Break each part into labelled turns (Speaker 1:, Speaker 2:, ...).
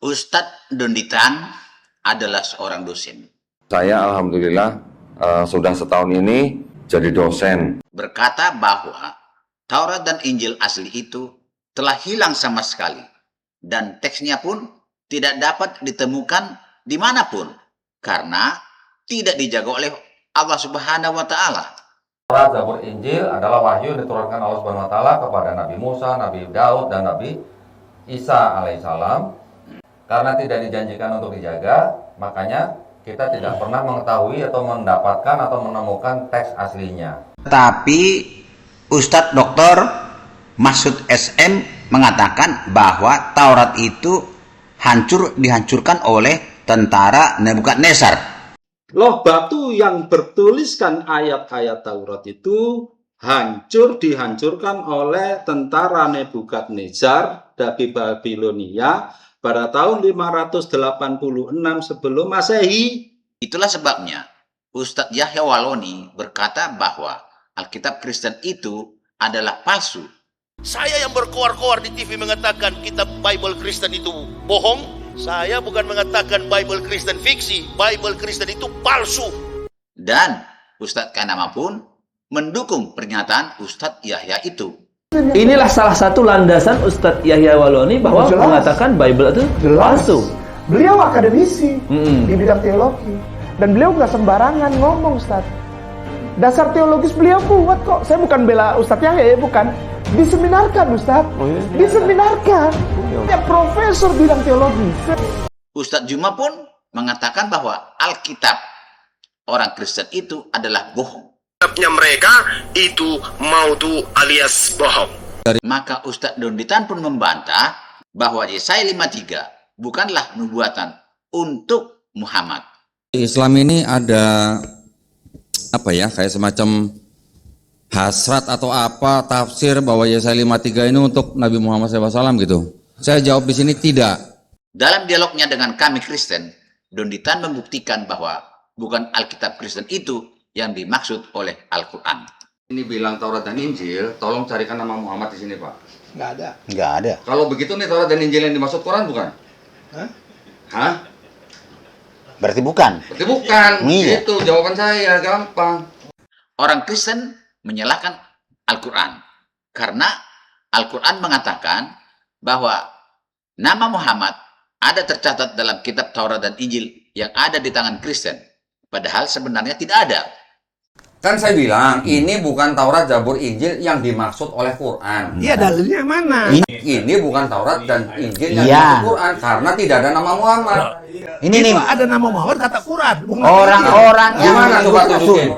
Speaker 1: Ustadz Donditan adalah seorang dosen.
Speaker 2: Saya alhamdulillah sudah setahun ini jadi dosen.
Speaker 1: Berkata bahwa Taurat dan Injil asli itu telah hilang sama sekali. Dan teksnya pun tidak dapat ditemukan dimanapun. Karena tidak dijaga oleh Allah Subhanahu wa Ta'ala.
Speaker 3: Taurat, Zabur, Injil adalah wahyu yang diturunkan Allah Subhanahu wa Ta'ala kepada Nabi Musa, Nabi Daud, dan Nabi Isa alaihissalam. Karena tidak dijanjikan untuk dijaga, makanya kita tidak pernah mengetahui atau mendapatkan atau menemukan teks aslinya.
Speaker 1: Tapi Ustadz Dr. Masud SM mengatakan bahwa Taurat itu dihancurkan oleh tentara Nebukadnezar.
Speaker 4: Loh, batu yang bertuliskan ayat-ayat Taurat itu dihancurkan oleh tentara Nebukadnezar dari Babilonia pada tahun 586 sebelum Masehi.
Speaker 1: Itulah sebabnya Ustadz Yahya Waloni berkata bahwa Alkitab Kristen itu adalah palsu.
Speaker 5: Saya yang berkoar-koar di TV mengatakan kitab Bible Kristen itu bohong. Saya bukan mengatakan Bible Kristen fiksi. Bible Kristen itu palsu.
Speaker 1: Dan Ustadz Kanama pun mendukung pernyataan Ustadz Yahya itu.
Speaker 6: Inilah salah satu landasan Ustadz Yahya Waloni bahwa mengatakan Bible itu palsu.
Speaker 7: Beliau akademisi di bidang teologi. Dan beliau nggak sembarangan ngomong, Ustadz. Dasar teologis beliau kuat kok. Saya bukan bela Ustadz Yahya, bukan. Diseminarkan, Ustadz. Diseminarkan. Ya, profesor bidang teologi.
Speaker 1: Ustadz Juma pun mengatakan bahwa Alkitab orang Kristen itu adalah bohong.
Speaker 5: Kitabnya mereka itu mautu alias bohong.
Speaker 1: Maka Ustadz Donditan pun membantah bahwa Yesaya 53 bukanlah nubuatan untuk Muhammad.
Speaker 8: Islam ini ada kayak semacam hasrat atau tafsir bahwa Yesaya 53 ini untuk Nabi Muhammad SAW gitu. Saya jawab di sini tidak.
Speaker 1: Dalam dialognya dengan kami Kristen, Donditan membuktikan bahwa bukan Alkitab Kristen itu yang dimaksud oleh Al-Quran.
Speaker 3: Ini bilang Taurat dan Injil, tolong carikan nama Muhammad di sini, Pak.
Speaker 4: Nggak ada.
Speaker 3: Kalau begitu nih Taurat dan Injil yang dimaksud Quran bukan? Hah?
Speaker 1: Berarti bukan.
Speaker 3: Berarti bukan.
Speaker 1: Iya.
Speaker 3: Itu jawaban saya, gampang.
Speaker 1: Orang Kristen menyalahkan Al-Quran karena Al-Quran mengatakan bahwa nama Muhammad ada tercatat dalam kitab Taurat dan Injil yang ada di tangan Kristen, padahal sebenarnya tidak ada.
Speaker 3: Kan saya bilang ini bukan Taurat, Zabur, Injil yang dimaksud oleh Quran.
Speaker 7: Iya, dalilnya yang mana?
Speaker 3: Ini bukan Taurat dan Injil yang dimaksud Quran karena tidak ada nama Muhammad.
Speaker 1: Ini nih
Speaker 7: Ada nama Muhammad kata Quran.
Speaker 1: orang-orang yang
Speaker 3: Gimana coba tunjukin?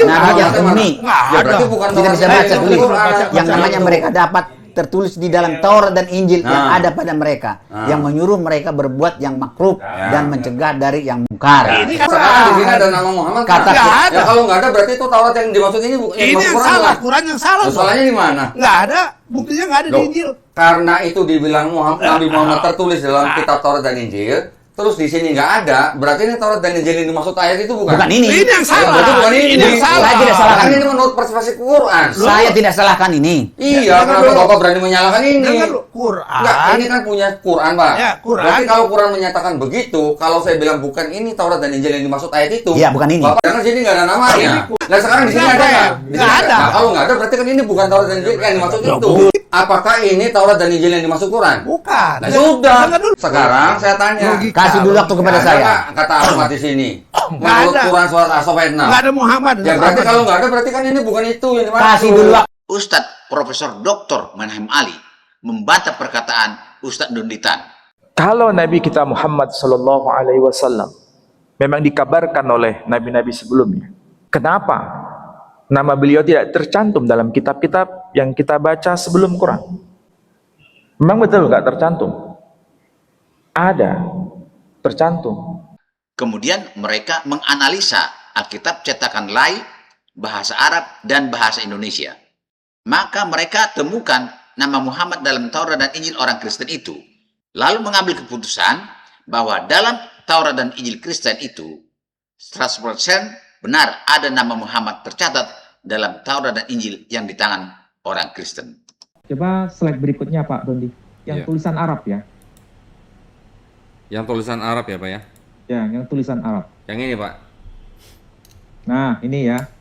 Speaker 1: Nah, yang ini
Speaker 3: Ya berarti bukan
Speaker 1: kita
Speaker 3: Taurat
Speaker 1: bisa
Speaker 3: dan
Speaker 1: baca
Speaker 3: Injil
Speaker 1: tulis
Speaker 3: Quran.
Speaker 1: yang namanya mereka dapat tertulis di dalam Taurat dan Injil yang ada pada mereka, yang menyuruh mereka berbuat yang makruh dan mencegah dari yang mungkar.
Speaker 7: Ini
Speaker 3: Sekarang di sini ada nama Muhammad.
Speaker 1: Kata
Speaker 7: nggak ada.
Speaker 3: Ya kalau nggak ada berarti itu Taurat yang dimaksud ini bukan
Speaker 7: Ini yang salah, Quran yang salah.
Speaker 3: Masalahnya di mana?
Speaker 7: Nggak ada, buktinya nggak ada di
Speaker 3: Loh,
Speaker 7: Injil.
Speaker 3: karena itu dibilang Nabi Muhammad tertulis dalam kitab Taurat dan Injil, terus di sini nggak ada, berarti ini Taurat dan Injil yang dimaksud ayat itu bukan?
Speaker 1: Bukan ini.
Speaker 7: Ini yang salah.
Speaker 3: Berarti bukan ini.
Speaker 7: Ini yang salah.
Speaker 1: Saya tidak salahkan.
Speaker 3: Kan ini menurut perspektif Quran.
Speaker 1: Saya tidak salahkan ini.
Speaker 3: Iya, kenapa Bapak berani menyalahkan ini?
Speaker 7: Dengar lu, Quran.
Speaker 3: Enggak, ini kan punya Quran, Pak.
Speaker 7: Ya, Quran.
Speaker 3: Berarti kalau Quran menyatakan begitu, kalau saya bilang bukan ini Taurat dan Injil yang dimaksud ayat itu,
Speaker 1: Iya, bukan ini.
Speaker 3: Bapak dengar sini nggak ada namanya. Nah sekarang di sini
Speaker 7: Nggak
Speaker 3: ada
Speaker 7: ada.
Speaker 3: nggak? Di sini
Speaker 7: Nggak ada.
Speaker 3: Nah, kalau nggak ada, berarti kan ini bukan Taurat dan Injil yang dimaksud itu. Apakah ini Taurat dan Injil yang dimaksud Quran?
Speaker 7: Bukan.
Speaker 3: Nah sudah.
Speaker 7: Dengar dulu.
Speaker 3: Sekarang saya tanya.
Speaker 1: Kasih dulu waktu kepada
Speaker 3: Ada
Speaker 1: saya.
Speaker 3: nggak kata Ahmad di sini? Menurut
Speaker 7: ada.
Speaker 3: Quran surat As-Saffat 6.
Speaker 7: Nggak ada Muhammad.
Speaker 3: Ya berarti kalau nggak ada, berarti kan ini bukan itu yang dimaksud.
Speaker 1: Kasih dulu waktu. Ustadz Profesor Dr. Manhem Ali membantah perkataan Ustadz Donditan.
Speaker 9: Kalau Nabi kita Muhammad Sallallahu Alaihi Wasallam memang dikabarkan oleh nabi-nabi sebelumnya, kenapa nama beliau tidak tercantum dalam kitab-kitab yang kita baca sebelum Quran? Memang betul nggak tercantum? Ada, tercantum.
Speaker 1: Kemudian mereka menganalisa Alkitab cetakan Lai, bahasa Arab, dan bahasa Indonesia. Maka mereka temukan nama Muhammad dalam Taurat dan Injil orang Kristen itu. Lalu mengambil keputusan bahwa dalam Taurat dan Injil Kristen itu 100% benar ada nama Muhammad tercatat dalam Taurat dan Injil yang di tangan orang Kristen.
Speaker 10: Coba slide berikutnya Pak Dondi, yang tulisan Arab ya.
Speaker 8: Yang tulisan Arab ya Pak ya?
Speaker 9: Ya, yang tulisan Arab.
Speaker 8: Yang ini Pak?
Speaker 9: Nah, ini ya.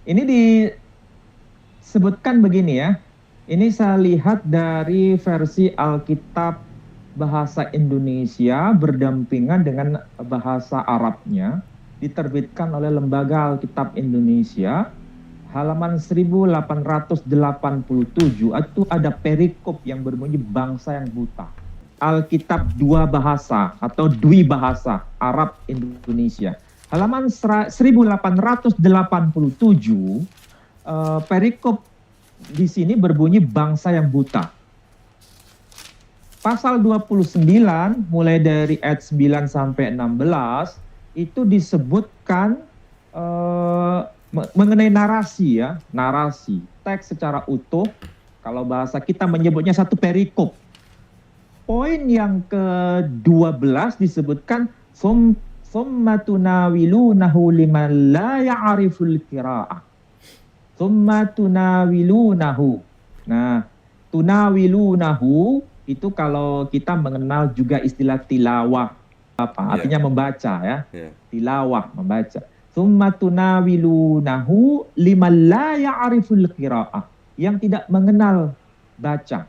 Speaker 9: Ini disebutkan begini ya. Ini saya lihat dari versi Alkitab bahasa Indonesia berdampingan dengan bahasa Arabnya. Diterbitkan oleh Lembaga Alkitab Indonesia. Halaman 1887 itu ada perikop yang berbunyi bangsa yang buta. Alkitab dua bahasa atau dwi bahasa Arab Indonesia. Halaman 1887 perikop di sini berbunyi bangsa yang buta. Pasal 29 mulai dari ayat 9 sampai 16 itu disebutkan mengenai narasi ya, narasi teks secara utuh. Kalau bahasa kita menyebutnya satu perikop. Poin yang ke-12 disebutkan summa tunawilunahu liman la ya'riful qira'ah. Summa tunawilunahu. Nah, tunawilunahu itu kalau kita mengenal juga istilah tilawah. Artinya membaca ya. Tilawah, membaca. Summa tunawilunahu liman la ya'riful qira'ah. Yang tidak mengenal baca.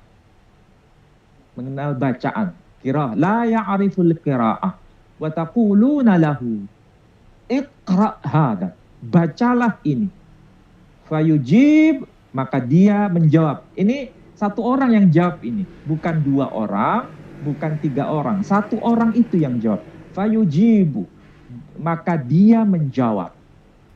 Speaker 9: Mengenal bacaan. Qira'ah. La ya'riful qira'ah. Wa taquluna lahu iqra' hada. Bacalah ini. Fayujib, maka dia menjawab. Ini satu orang yang jawab ini. Bukan dua orang, bukan tiga orang. Satu orang itu yang jawab. Fayujibu. Maka dia menjawab.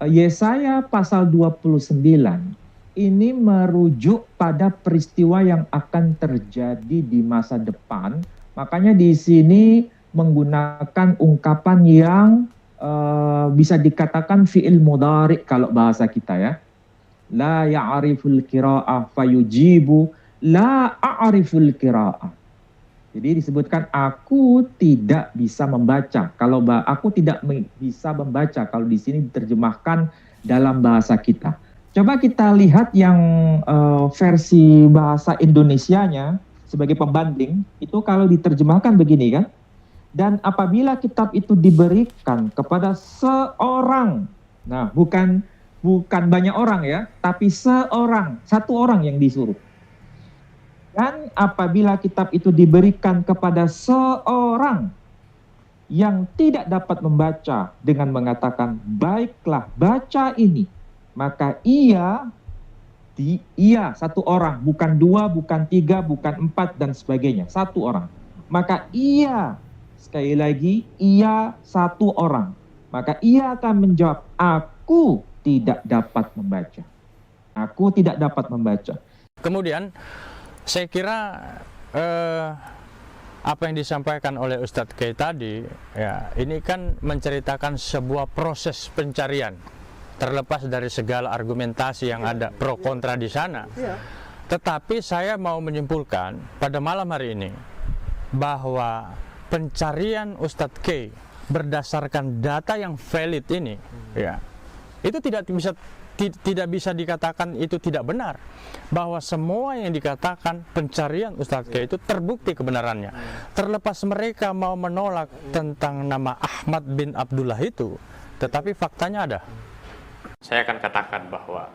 Speaker 9: Yesaya pasal 29 ini merujuk pada peristiwa yang akan terjadi di masa depan. Makanya di sini menggunakan ungkapan yang bisa dikatakan fi'il mudhari kalau bahasa kita ya. La ya'riful qira'ah fayujibu la a'riful qira'ah. Jadi disebutkan aku tidak bisa membaca. Kalau aku tidak bisa membaca, kalau di sini diterjemahkan dalam bahasa kita. Coba kita lihat yang versi bahasa Indonesianya sebagai pembanding. Itu kalau diterjemahkan begini kan. Dan apabila kitab itu diberikan kepada seorang, nah bukan banyak orang ya, tapi seorang, satu orang yang disuruh. Dan apabila kitab itu diberikan kepada seorang yang tidak dapat membaca dengan mengatakan, baiklah baca ini, maka ia satu orang, bukan dua, bukan tiga, bukan empat, dan sebagainya, satu orang. Maka ia, sekali lagi, ia satu orang. Maka ia akan menjawab, aku tidak dapat membaca. Aku tidak dapat membaca.
Speaker 10: Kemudian saya kira apa yang disampaikan oleh Ustadz Kay tadi, ya, ini kan menceritakan sebuah proses pencarian, terlepas dari segala argumentasi yang ada pro kontra di sana. Tetapi saya mau menyimpulkan pada malam hari ini bahwa pencarian Ustadz Kay berdasarkan data yang valid ini, ya, itu tidak bisa dikatakan itu tidak benar, bahwa semua yang dikatakan pencarian Ustadz Kay itu terbukti kebenarannya. Terlepas mereka mau menolak tentang nama Ahmad bin Abdullah itu, tetapi faktanya ada. Saya akan katakan bahwa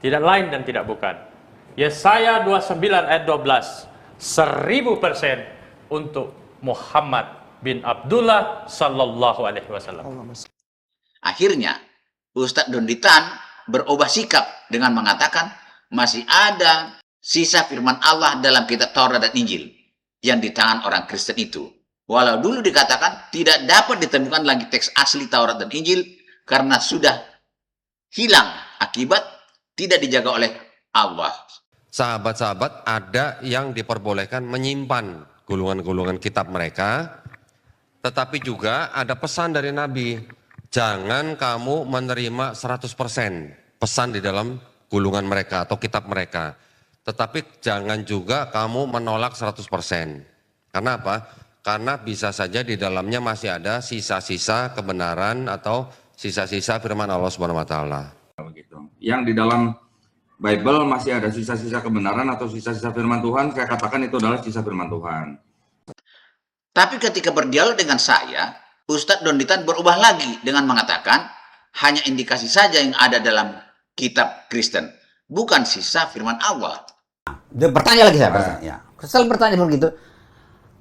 Speaker 10: tidak lain dan tidak bukan Yesaya 29 ayat 12 1000% untuk Muhammad bin Abdullah sallallahu alaihi wasallam.
Speaker 1: Akhirnya Ustadz Donditan berubah sikap dengan mengatakan masih ada sisa firman Allah dalam kitab Taurat dan Injil yang di tangan orang Kristen itu. Walau dulu dikatakan tidak dapat ditemukan lagi teks asli Taurat dan Injil karena sudah hilang akibat tidak dijaga oleh Allah.
Speaker 11: Sahabat-sahabat ada yang diperbolehkan menyimpan gulungan-gulungan kitab mereka, tetapi juga ada pesan dari Nabi. Jangan kamu menerima 100% pesan di dalam gulungan mereka atau kitab mereka. Tetapi jangan juga kamu menolak 100%. Karena apa? Karena bisa saja di dalamnya masih ada sisa-sisa kebenaran atau sisa-sisa firman Allah Subhanahu wa taala.
Speaker 2: Yang di dalam Bible masih ada sisa-sisa kebenaran atau sisa-sisa firman Tuhan, saya katakan itu adalah sisa firman Tuhan.
Speaker 1: Tapi ketika berdialog dengan saya, Ustadz Donditan berubah lagi dengan mengatakan hanya indikasi saja yang ada dalam kitab Kristen, bukan sisa firman Allah.
Speaker 12: Bertanya lagi saya, ya. Kesel bertanya begitu.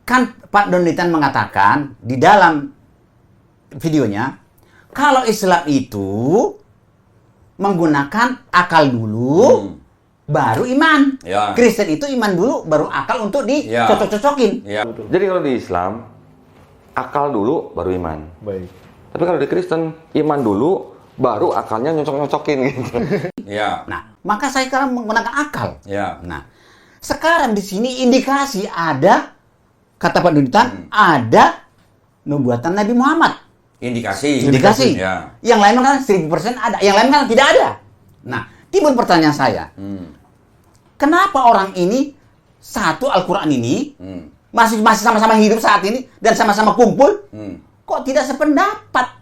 Speaker 12: Kan Pak Donditan mengatakan di dalam videonya, kalau Islam itu menggunakan akal dulu, baru iman.
Speaker 2: Ya.
Speaker 12: Kristen itu iman dulu, baru akal untuk dicocok-cocokin.
Speaker 2: Ya. Jadi kalau di Islam, akal dulu baru iman.
Speaker 7: Baik.
Speaker 2: Tapi kalau di Kristen, iman dulu baru akalnya nyocok-nyocokin gitu. Ya.
Speaker 12: Nah, maka saya sekarang menggunakan akal.
Speaker 2: Ya.
Speaker 12: Nah, sekarang di sini indikasi ada, kata Pak Donditan, ada nubuatan Nabi Muhammad.
Speaker 2: Indikasi.
Speaker 12: Ya. Yang lain kan 1000% ada, yang lain kan tidak ada. Nah, timbul pertanyaan saya, kenapa orang ini satu Al-Quran ini masih sama-sama hidup saat ini dan sama-sama kumpul, kok tidak sependapat?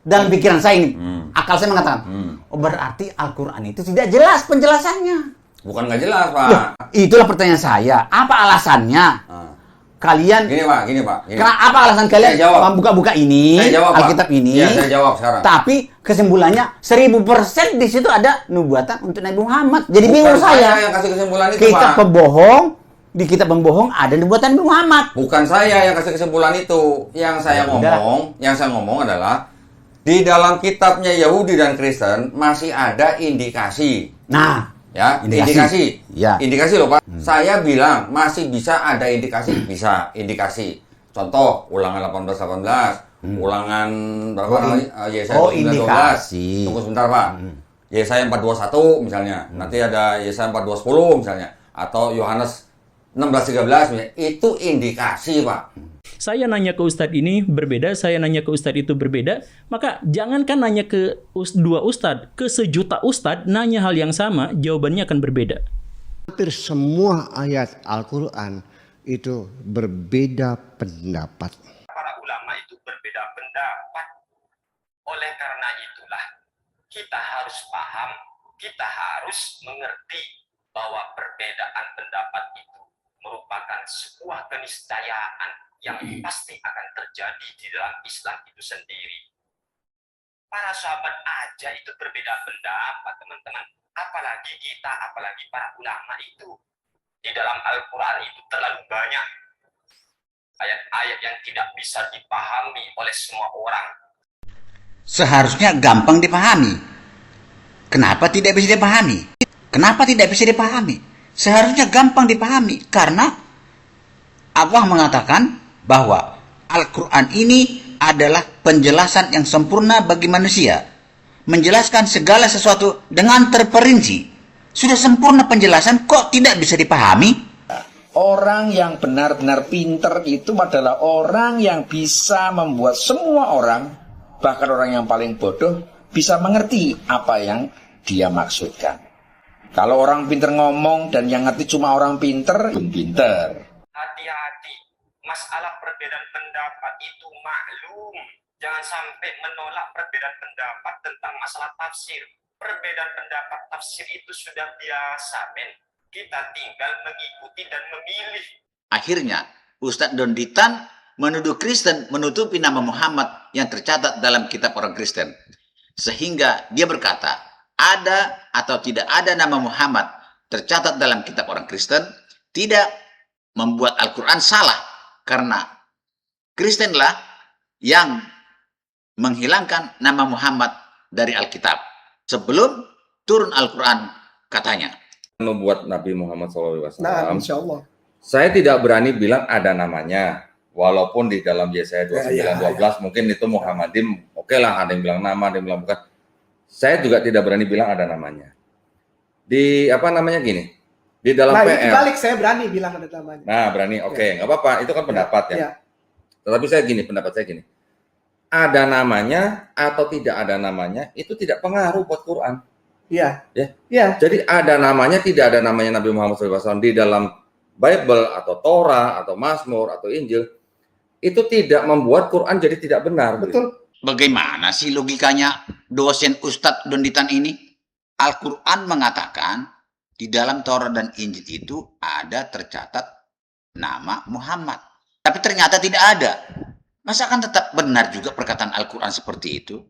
Speaker 12: Dalam pikiran saya ini, akal saya mengatakan, oh berarti Al-Quran itu tidak jelas penjelasannya.
Speaker 2: Bukan nggak jelas, Pak.
Speaker 12: Loh, itulah pertanyaan saya. Apa alasannya? Kalian
Speaker 2: Gini Pak.
Speaker 12: Apa alasan kalian membuka-buka ini, Alkitab ini?
Speaker 2: Ya, saya jawab sekarang.
Speaker 12: Tapi kesimpulannya 1000% di situ ada nubuatan untuk Nabi Muhammad. Jadi bingung saya.
Speaker 2: Yang kasih kesimpulan itu,
Speaker 12: Kitab
Speaker 2: Pak.
Speaker 12: pembohong, di kitab pembohong ada nubuatan Nabi Muhammad.
Speaker 2: Bukan saya yang kasih kesimpulan itu. Yang saya ngomong adalah di dalam kitabnya Yahudi dan Kristen masih ada indikasi.
Speaker 12: Nah,
Speaker 2: ya, indikasi.
Speaker 12: Ya.
Speaker 2: Indikasi loh, Pak. Saya bilang masih bisa ada indikasi, bisa indikasi. Contoh, Ulangan 18:18, Ulangan berapa? Yesaya 9:12.
Speaker 12: Indikasi.
Speaker 2: Tunggu sebentar, Pak. Yesaya 4:21 misalnya. Nanti ada Yesaya 4:20 misalnya, atau Yohanes 16:13 misalnya. Itu indikasi, Pak.
Speaker 13: Saya nanya ke Ustadz ini berbeda, saya nanya ke Ustadz itu berbeda, maka jangankan nanya ke dua Ustadz, ke sejuta Ustadz nanya hal yang sama, jawabannya akan berbeda.
Speaker 14: Hampir semua ayat Al-Quran itu berbeda pendapat.
Speaker 15: Para ulama itu berbeda pendapat. Oleh karena itulah kita harus paham, kita harus mengerti bahwa perbedaan pendapat itu merupakan sebuah keniscayaan yang pasti akan terjadi di dalam Islam itu sendiri. Para sahabat aja itu berbeda pendapat, teman-teman. Apalagi kita, apalagi para ulama itu. Di dalam Al-Quran itu terlalu banyak ayat-ayat yang tidak bisa dipahami oleh semua orang.
Speaker 12: Seharusnya gampang dipahami. Kenapa tidak bisa dipahami? Kenapa tidak bisa dipahami? Seharusnya gampang dipahami karena Allah mengatakan bahwa Al-Quran ini adalah penjelasan yang sempurna bagi manusia. Menjelaskan segala sesuatu dengan terperinci. Sudah sempurna penjelasan, kok tidak bisa dipahami?
Speaker 16: Orang yang benar-benar pinter itu adalah orang yang bisa membuat semua orang, bahkan orang yang paling bodoh, bisa mengerti apa yang dia maksudkan. Kalau orang pinter ngomong dan yang ngerti cuma orang pinter, belum pinter.
Speaker 15: Hati-hati, masalah perbedaan pendapat itu maklum. Jangan sampai menolak perbedaan pendapat tentang masalah tafsir. Perbedaan pendapat tafsir itu sudah biasa, men. Kita tinggal mengikuti dan memilih.
Speaker 1: Akhirnya, Ustadz Donditan menuduh Kristen menutupi nama Muhammad yang tercatat dalam kitab orang Kristen. Sehingga dia berkata, ada atau tidak ada nama Muhammad tercatat dalam kitab orang Kristen, tidak membuat Al-Quran salah. Karena Kristenlah yang menghilangkan nama Muhammad dari Alkitab sebelum turun Al-Quran katanya.
Speaker 2: Membuat Nabi Muhammad SAW.
Speaker 7: Nah, insya Allah.
Speaker 2: Saya tidak berani bilang ada namanya, walaupun di dalam Yesaya 29:12 mungkin itu Muhammadim, oke lah, ada yang bilang nama, ada yang bilang bukan. Saya juga tidak berani bilang ada namanya. Di apa namanya gini, di dalam PR.
Speaker 7: Itu balik, saya berani bilang ada namanya.
Speaker 2: Nah, berani, oke, nggak apa-apa, itu kan pendapat ya.
Speaker 7: Ya.
Speaker 2: Tetapi saya gini, pendapat saya gini, ada namanya atau tidak ada namanya itu tidak pengaruh buat Quran.
Speaker 7: Iya.
Speaker 2: Ya.
Speaker 7: Iya.
Speaker 2: Jadi ada namanya, tidak ada namanya Nabi Muhammad SAW di dalam Bible atau Torah atau Mazmur atau Injil, itu tidak membuat Quran jadi tidak benar.
Speaker 7: Betul.
Speaker 1: Bagaimana sih logikanya dosen Ustadz Donditan ini? Al-Quran mengatakan di dalam Torah dan Injil itu ada tercatat nama Muhammad. Tapi ternyata tidak ada. Masa akan tetap benar juga perkataan Al-Quran seperti itu?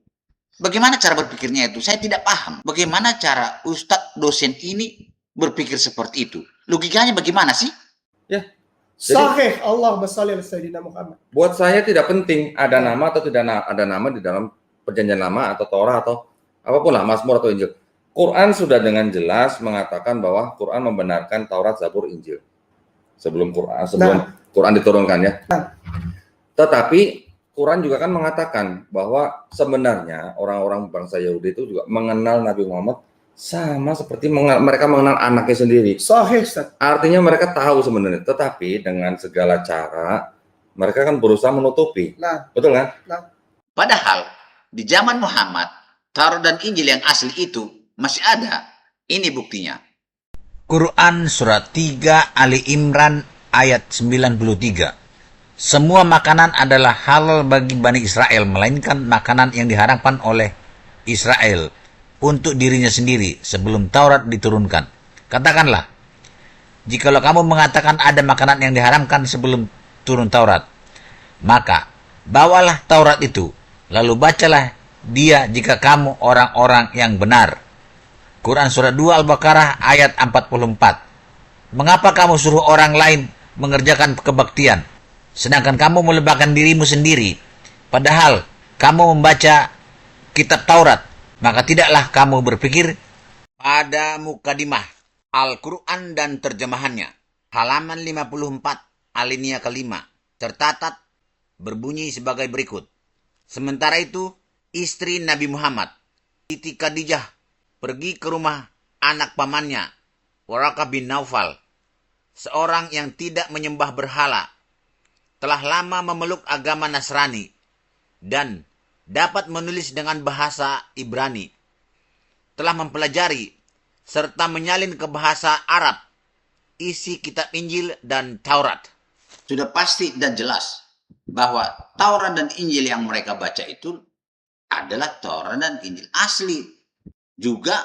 Speaker 1: Bagaimana cara berpikirnya itu? Saya tidak paham. Bagaimana cara Ustadz dosen ini berpikir seperti itu? Logikanya bagaimana sih?
Speaker 2: Ya.
Speaker 7: Sahih Allahumma shalli ala sayyidina Muhammad.
Speaker 2: Buat saya tidak penting ada nama atau tidak ada nama di dalam perjanjian lama atau Torah atau apapun lah, Mazmur atau Injil. Quran sudah dengan jelas mengatakan bahwa Quran membenarkan Taurat, Zabur, Injil. Sebelum Quran diturunkan ya. Tetapi Quran juga kan mengatakan bahwa sebenarnya orang-orang bangsa Yahudi itu juga mengenal Nabi Muhammad sama seperti mereka mengenal anaknya sendiri.
Speaker 7: Sahih, Ustaz.
Speaker 2: Artinya mereka tahu sebenarnya, tetapi dengan segala cara mereka kan berusaha menutupi. Betul kan?
Speaker 1: Padahal di zaman Muhammad, Taurat dan Injil yang asli itu masih ada. Ini buktinya.
Speaker 12: Quran surat 3 Ali Imran ayat 93. Semua makanan adalah halal bagi Bani Israel, melainkan makanan yang diharamkan oleh Israel untuk dirinya sendiri sebelum Taurat diturunkan. Katakanlah, jikalau kamu mengatakan ada makanan yang diharamkan sebelum turun Taurat, maka bawalah Taurat itu, lalu bacalah dia jika kamu orang-orang yang benar. Quran surat 2 Al-Baqarah ayat 44. Mengapa kamu suruh orang lain mengerjakan kebaktian, sedangkan kamu meletakkan dirimu sendiri? Padahal kamu membaca kitab Taurat, maka tidaklah kamu berpikir. Pada mukadimah Al-Quran dan terjemahannya, halaman 54 alinea kelima, tercatat berbunyi sebagai berikut. Sementara itu, istri Nabi Muhammad, Siti Khadijah, pergi ke rumah anak pamannya, Waraqah bin Naufal, seorang yang tidak menyembah berhala, telah lama memeluk agama Nasrani, dan dapat menulis dengan bahasa Ibrani, telah mempelajari serta menyalin ke bahasa Arab isi kitab Injil dan Taurat.
Speaker 1: Sudah pasti dan jelas bahwa Taurat dan Injil yang mereka baca itu adalah Taurat dan Injil asli. Juga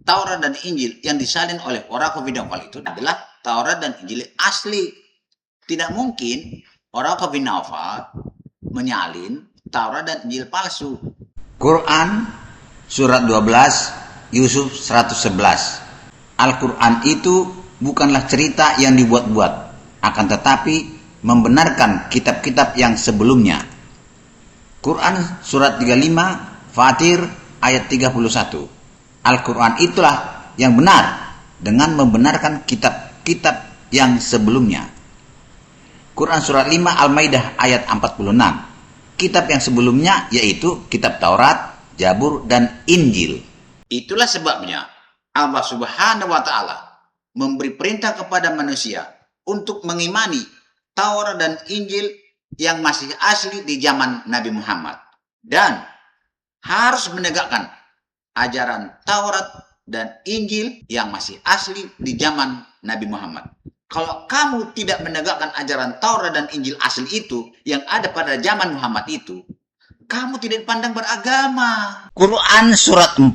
Speaker 1: Taurat dan Injil yang disalin oleh Waraqah bin Naufal itu adalah Taurat dan Injil asli. Tidak mungkin Waraqah bin Naufal menyalin Taurat dan Injil palsu.
Speaker 12: Quran surat 12 Yusuf 111. Al-Quran itu bukanlah cerita yang dibuat-buat, akan tetapi membenarkan kitab-kitab yang sebelumnya. Quran surat 35 Fatir ayat 31. Al-Quran itulah yang benar dengan membenarkan kitab-kitab yang sebelumnya. Quran surat 5 Al-Maidah ayat 46. Kitab yang sebelumnya yaitu kitab Taurat, Zabur, dan Injil.
Speaker 1: Itulah sebabnya Allah Subhanahu wa Ta'ala memberi perintah kepada manusia untuk mengimani Taurat dan Injil yang masih asli di zaman Nabi Muhammad, dan harus menegakkan ajaran Taurat dan Injil yang masih asli di zaman Nabi Muhammad. Kalau kamu tidak menegakkan ajaran Taurat dan Injil asli itu yang ada pada zaman Muhammad itu, kamu tidak dipandang beragama.
Speaker 12: Quran surat 4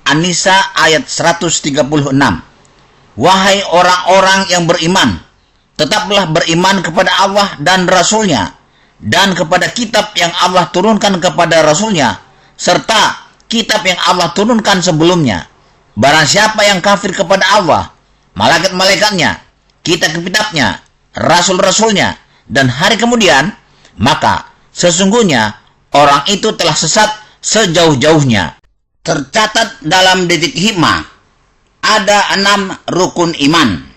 Speaker 12: An-Nisa ayat 136. Wahai orang-orang yang beriman, tetaplah beriman kepada Allah dan Rasul-Nya, dan kepada kitab yang Allah turunkan kepada Rasul-Nya, serta kitab yang Allah turunkan sebelumnya. Barang siapa yang kafir kepada Allah, malaikat-malaikatnya, kitab-kitabnya, rasul-rasulnya, dan hari kemudian, maka sesungguhnya orang itu telah sesat sejauh-jauhnya. Tercatat dalam Detik Hikmah, ada 6 rukun iman.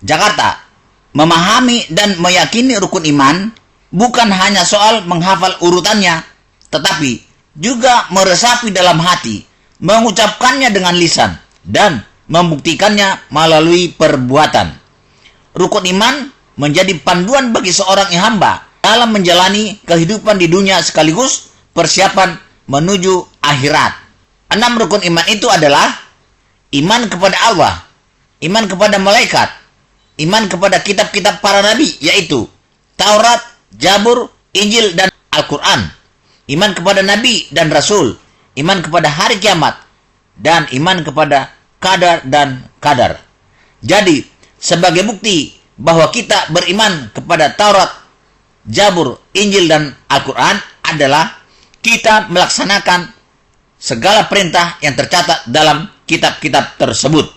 Speaker 12: Jakarta, memahami dan meyakini rukun iman bukan hanya soal menghafal urutannya, tetapi juga meresapi dalam hati, mengucapkannya dengan lisan, dan membuktikannya melalui perbuatan. Rukun iman menjadi panduan bagi seorang hamba dalam menjalani kehidupan di dunia sekaligus persiapan menuju akhirat. 6 rukun iman itu adalah iman kepada Allah, iman kepada malaikat, iman kepada kitab-kitab para nabi, yaitu Taurat, Zabur, Injil, dan Al-Quran. Iman kepada nabi dan rasul, iman kepada hari kiamat, dan iman kepada qadar dan qadar. Jadi, sebagai bukti bahwa kita beriman kepada Taurat, Zabur, Injil, dan Al-Quran adalah kita melaksanakan segala perintah yang tercatat dalam kitab-kitab tersebut.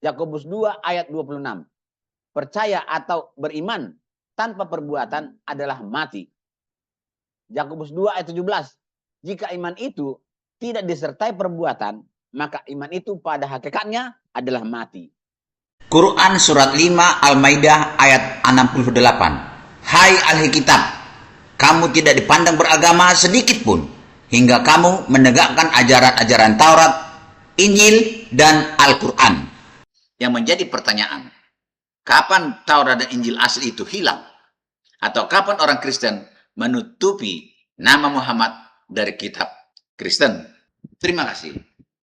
Speaker 1: Yakobus 2 ayat 26. Percaya atau beriman tanpa perbuatan adalah mati. Yakobus 2 ayat 17. Jika iman itu tidak disertai perbuatan, maka iman itu pada hakikatnya adalah mati.
Speaker 12: Quran surat 5 Al-Maidah ayat 68. Hai ahli kitab, kamu tidak dipandang beragama sedikit pun, hingga kamu menegakkan ajaran-ajaran Taurat, Injil, dan Al-Quran.
Speaker 1: Yang menjadi pertanyaan, kapan Taurat dan Injil asli itu hilang? Atau kapan orang Kristen menutupi nama Muhammad dari kitab Kristen? Terima kasih.